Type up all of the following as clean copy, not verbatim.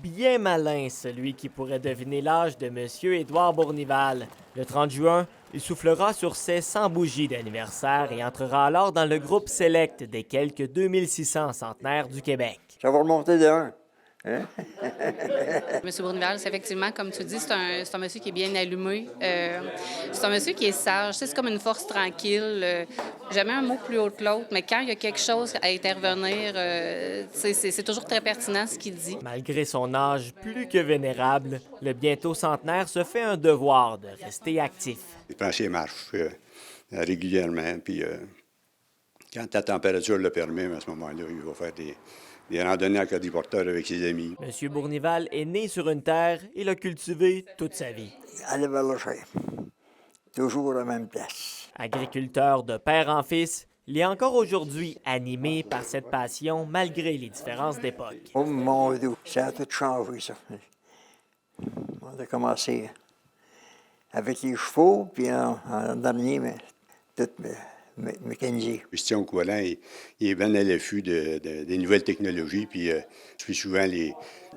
Bien malin, celui qui pourrait deviner l'âge de Monsieur Édouard Bournival. Le 30 juin, il soufflera sur ses 100 bougies d'anniversaire et entrera alors dans le groupe select des quelques 2600 centenaires du Québec. Ça va remonter de 1. Hein? Monsieur Bournival, c'est effectivement, comme tu dis, c'est un monsieur qui est bien allumé. C'est un monsieur qui est sage. Tu sais, c'est comme une force tranquille. Jamais un mot plus haut que l'autre, mais quand il y a quelque chose à intervenir, c'est toujours très pertinent ce qu'il dit. Malgré son âge plus que vénérable, le bientôt centenaire se fait un devoir de rester actif. Il prend ses marches régulièrement, puis quand la température le permet, à ce moment-là, il va faire des randonnées en quadriporteur avec ses amis. Monsieur Bournival est né sur une terre et l'a cultivée toute sa vie. Aller vers le chien. Toujours à la même place. Agriculteur de père en fils, il est encore aujourd'hui animé par cette passion malgré les différences d'époque. Oh mon Dieu, ça a tout changé, ça. On a commencé avec les chevaux, puis en dernier, mais tout mécanisé. Christian Coualin, il est bien à l'affût des nouvelles technologies, puis suit souvent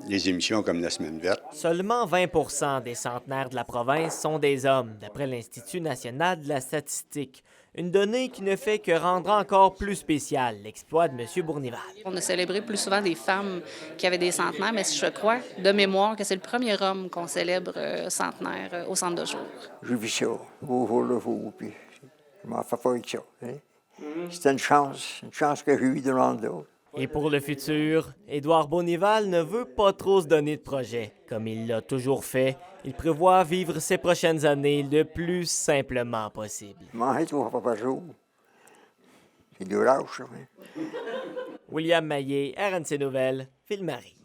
les émissions comme La Semaine verte. Seulement 20 des centenaires de la province sont des hommes, d'après l'Institut national de la statistique. Une donnée qui ne fait que rendre encore plus spécial l'exploit de M. Bournival. On a célébré plus souvent des femmes qui avaient des centenaires, mais je crois, de mémoire, que c'est le premier homme qu'on célèbre centenaire au centre de jour. J'ai vu ça, au jour le jour, puis je m'en fais pas avec ça. Hein? C'était une chance que j'ai eue de l'autre. Et pour le futur, Édouard Bournival ne veut pas trop se donner de projet. Comme il l'a toujours fait, il prévoit vivre ses prochaines années le plus simplement possible. Manger 3 fois par jour. C'est de l'âge, ça. Hein? William Maillé, RNC Nouvelles, Ville-Marie.